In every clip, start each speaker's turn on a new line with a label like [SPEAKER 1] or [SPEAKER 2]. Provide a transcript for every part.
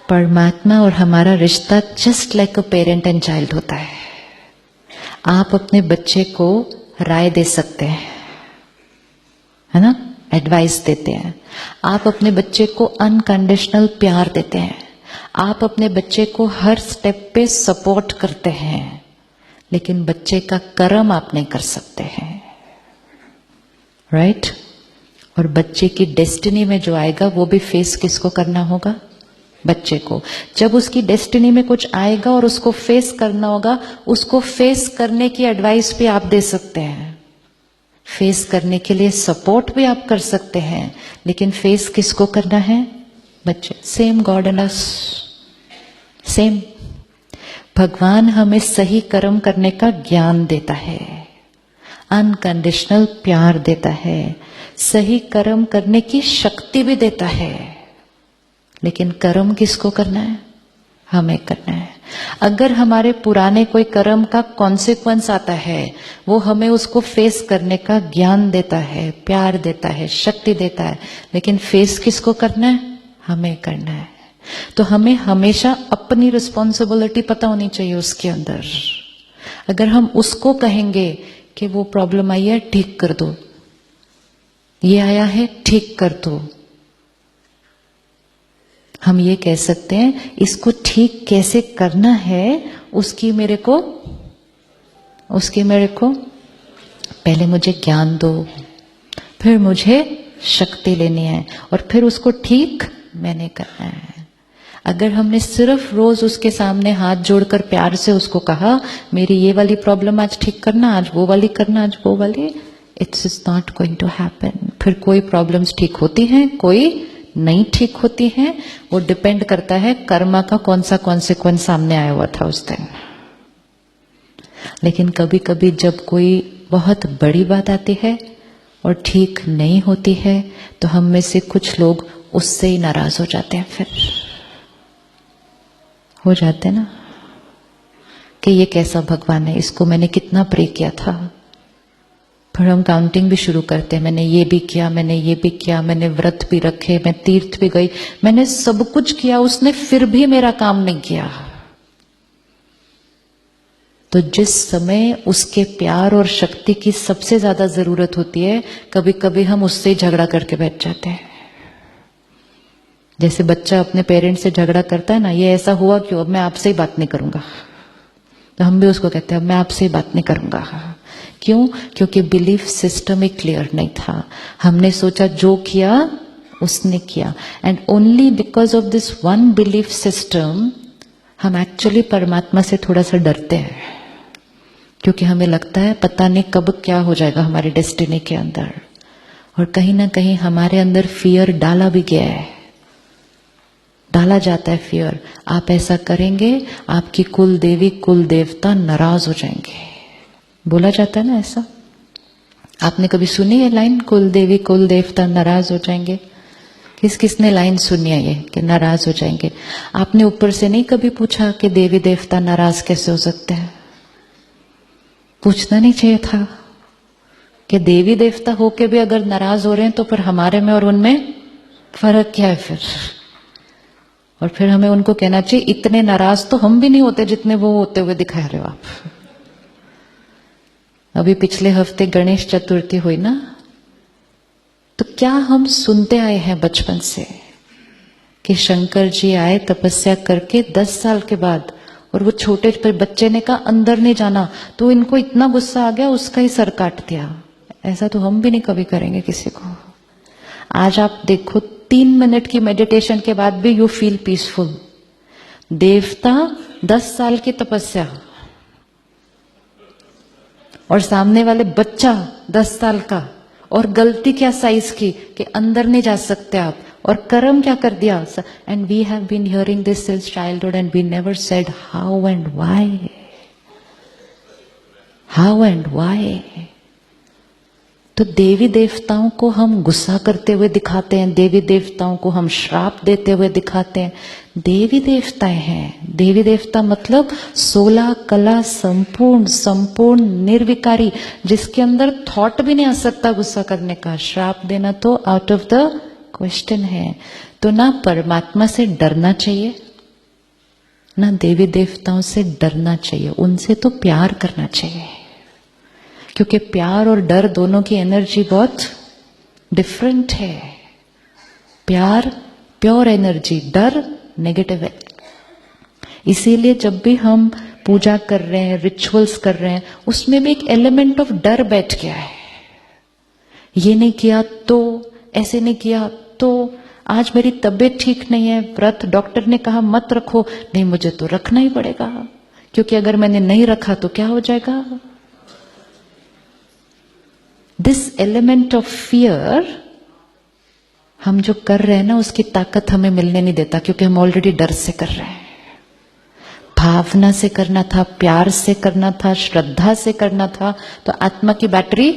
[SPEAKER 1] परमात्मा और हमारा रिश्ता just like a parent and child होता है। आप अपने बच्चे को राय दे सकते हैं, है ना, एडवाइस देते हैं। आप अपने बच्चे को अनकंडीशनल प्यार देते हैं। आप अपने बच्चे को हर स्टेप पे सपोर्ट करते हैं, लेकिन बच्चे का कर्म आप नहीं कर सकते हैं, राइट? और बच्चे की डेस्टिनी में जो आएगा वो भी फेस किसको करना होगा? बच्चे को। जब उसकी डेस्टिनी में कुछ आएगा और उसको फेस करना होगा, उसको फेस करने की एडवाइस भी आप दे सकते हैं, फेस करने के लिए सपोर्ट भी आप कर सकते हैं, लेकिन फेस किसको करना है? बच्चे। Same God and us, same. भगवान हमें सही कर्म करने का ज्ञान देता है, अनकंडीशनल प्यार देता है, सही कर्म करने की शक्ति भी देता है, लेकिन कर्म किसको करना है? हमें करना है। अगर हमारे पुराने कोई कर्म का कॉन्सिक्वेंस आता है, वो हमें उसको फेस करने का ज्ञान देता है, प्यार देता है, शक्ति देता है, लेकिन फेस किसको करना है? हमें करना है। तो हमें हमेशा अपनी रिस्पॉन्सिबिलिटी पता होनी चाहिए उसके अंदर। अगर हम उसको कहेंगे कि वो प्रॉब्लम आई है ठीक कर दो, ये आया है ठीक कर दो, हम ये कह सकते हैं इसको ठीक कैसे करना है, उसकी मेरे को पहले मुझे ज्ञान दो, फिर मुझे शक्ति लेनी है, और फिर उसको ठीक मैंने करना है। अगर हमने सिर्फ रोज उसके सामने हाथ जोड़कर प्यार से उसको कहा मेरी ये वाली प्रॉब्लम आज ठीक करना, आज वो वाली करना, आज वो वाली, it's is not going to happen. फिर कोई प्रॉब्लम्स ठीक होती हैं, कोई नहीं ठीक होती हैं। वो डिपेंड करता है कर्मा का कौन सा कॉन्सिक्वेंस सामने आया हुआ था उस दिन। लेकिन कभी कभी जब कोई बहुत बड़ी बात आती है और ठीक नहीं होती है, तो हम में से कुछ लोग उससे ही नाराज हो जाते हैं। फिर हो जाते ना कि ये कैसा भगवान है, इसको मैंने कितना प्रे किया था। फिर हम काउंटिंग भी शुरू करते हैं, मैंने ये भी किया, मैंने ये भी किया, मैंने व्रत भी रखे, मैं तीर्थ भी गई, मैंने सब कुछ किया, उसने फिर भी मेरा काम नहीं किया। तो जिस समय उसके प्यार और शक्ति की सबसे ज्यादा जरूरत होती है, कभी कभी हम उससे झगड़ा करके बैठ जाते हैं। जैसे बच्चा अपने पेरेंट्स से झगड़ा करता है ना, ये ऐसा हुआ क्यों, अब मैं आपसे ही बात नहीं करूंगा। तो हम भी उसको कहते हैं अब मैं आपसे ही बात नहीं करूंगा। क्यों? क्योंकि बिलीफ सिस्टम ही क्लियर नहीं था। हमने सोचा जो किया उसने किया, and only because of this one belief system हम एक्चुअली परमात्मा से थोड़ा सा डरते हैं, क्योंकि हमें लगता है पता नहीं कब क्या हो जाएगा हमारी डेस्टिनी के अंदर। और कहीं ना कहीं हमारे अंदर फियर डाला भी गया है, डाला जाता है फियर। आप ऐसा करेंगे आपकी कुल देवी कुल देवता नाराज हो जाएंगे, बोला जाता है ना ऐसा। आपने कभी सुनी है लाइन, कुल देवी कुल देवता नाराज हो जाएंगे? किस किसने लाइन सुनी है ये कि नाराज हो जाएंगे? आपने ऊपर से नहीं कभी पूछा कि देवी देवता नाराज कैसे हो सकते हैं? पूछना नहीं चाहिए था कि देवी देवता होके भी अगर नाराज हो रहे हैं तो फिर हमारे में और उनमें फर्क क्या है फिर? और फिर हमें उनको कहना चाहिए इतने नाराज तो हम भी नहीं होते जितने वो होते हुए दिखा रहे हो आप। अभी पिछले हफ्ते गणेश चतुर्थी हुई ना, तो क्या हम सुनते आए हैं बचपन से कि शंकर जी आए तपस्या करके 10 साल के बाद, और वो छोटे पे बच्चे ने कहा अंदर नहीं जाना, तो इनको इतना गुस्सा आ गया उसका ही सर काट दिया। ऐसा तो हम भी नहीं कभी करेंगे किसी को। आज आप देखो 3 मिनट की मेडिटेशन के बाद भी यू फील पीसफुल। देवता 10 साल की तपस्या, और सामने वाले बच्चा 10 साल का, और गलती क्या साइज की कि अंदर नहीं जा सकते आप, और कर्म क्या कर दिया। And we have been hearing this since childhood and we never said how and why, how and why. तो देवी देवताओं को हम गुस्सा करते हुए दिखाते हैं, देवी देवताओं को हम श्राप देते हुए दिखाते हैं। देवी देवताएं हैं, देवी देवता मतलब 16 कला संपूर्ण निर्विकारी, जिसके अंदर थॉट भी नहीं आ सकता गुस्सा करने का। श्राप देना तो आउट ऑफ द क्वेश्चन है। तो ना परमात्मा से डरना चाहिए ना देवी देवताओं से डरना चाहिए, उनसे तो प्यार करना चाहिए, क्योंकि प्यार और डर दोनों की एनर्जी बहुत डिफरेंट है। प्यार प्योर एनर्जी, डर नेगेटिव है। इसीलिए जब भी हम पूजा कर रहे हैं, रिचुअल्स कर रहे हैं, उसमें भी एक एलिमेंट ऑफ डर बैठ गया है। ये नहीं किया तो, ऐसे नहीं किया तो, आज मेरी तबीयत ठीक नहीं है, व्रत डॉक्टर ने कहा मत रखो, नहीं मुझे तो रखना ही पड़ेगा, क्योंकि अगर मैंने नहीं रखा तो क्या हो जाएगा। दिस एलिमेंट ऑफ फियर हम जो कर रहे हैं ना, उसकी ताकत हमें मिलने नहीं देता, क्योंकि हम ऑलरेडी डर से कर रहे हैं। भावना से करना था, प्यार से करना था, श्रद्धा से करना था, तो आत्मा की बैटरी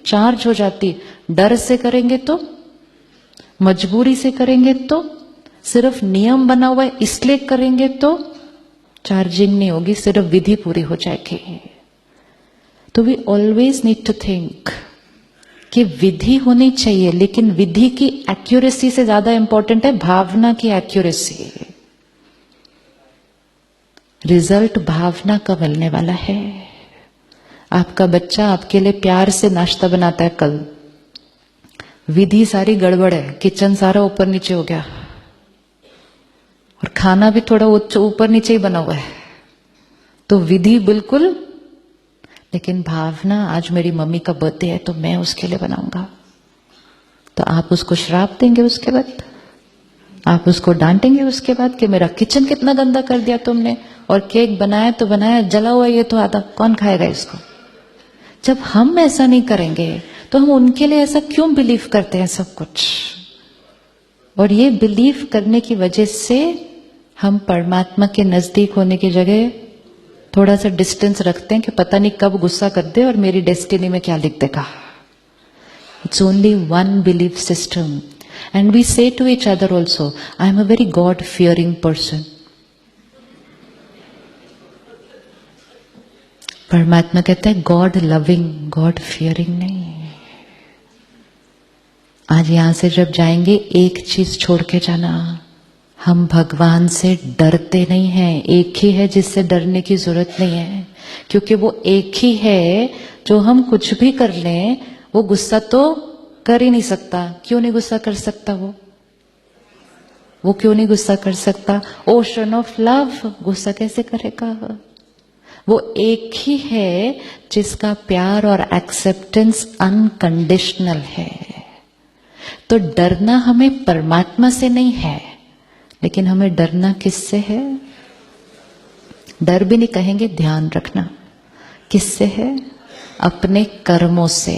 [SPEAKER 1] चार्ज हो जाती। डर से करेंगे तो, मजबूरी से करेंगे तो, सिर्फ नियम बना हुआ है इसलिए करेंगे तो चार्जिंग नहीं होगी, सिर्फ विधि पूरी हो जाएगी। तो we always need to think कि विधि होनी चाहिए, लेकिन विधि की एक्यूरेसी से ज्यादा इंपॉर्टेंट है भावना की एक्यूरेसी। रिजल्ट भावना का मिलने वाला है। आपका बच्चा आपके लिए प्यार से नाश्ता बनाता है, कल विधि सारी गड़बड़ है, किचन सारा ऊपर नीचे हो गया और खाना भी थोड़ा ऊपर नीचे ही बना हुआ है, तो विधि बिल्कुल, लेकिन भावना आज मेरी मम्मी का बर्थडे है तो मैं उसके लिए बनाऊंगा, तो आप उसको श्राप देंगे, उसके बाद आप उसको डांटेंगे, उसके बाद कि मेरा किचन कितना गंदा कर दिया तुमने, और केक बनाया तो बनाया, जला हुआ ये तो आधा, कौन खाएगा इसको। जब हम ऐसा नहीं करेंगे तो हम उनके लिए ऐसा क्यों बिलीव करते हैं सब कुछ। और ये बिलीव करने की वजह से हम परमात्मा के नजदीक होने की जगह थोड़ा सा डिस्टेंस रखते हैं कि पता नहीं कब गुस्सा कर दे और मेरी डेस्टिनी में क्या लिख देगा। It's only one belief system and we say to each other also, I am a very god fearing person. परमात्मा कहता है गॉड लविंग, गॉड फियरिंग नहीं। आज यहां से जब जाएंगे एक चीज छोड़ के जाना, हम भगवान से डरते नहीं हैं। एक ही है जिससे डरने की जरूरत नहीं है, क्योंकि वो एक ही है जो हम कुछ भी कर लें वो गुस्सा तो कर ही नहीं सकता। क्यों नहीं गुस्सा कर सकता वो क्यों नहीं गुस्सा कर सकता? ओशन ऑफ लव, गुस्सा कैसे करेगा? वो एक ही है जिसका प्यार और एक्सेप्टेंस अनकंडीशनल है। तो डरना हमें परमात्मा से नहीं है, लेकिन हमें डरना किससे है? डर भी नहीं कहेंगे, ध्यान रखना, किससे है? अपने कर्मों से।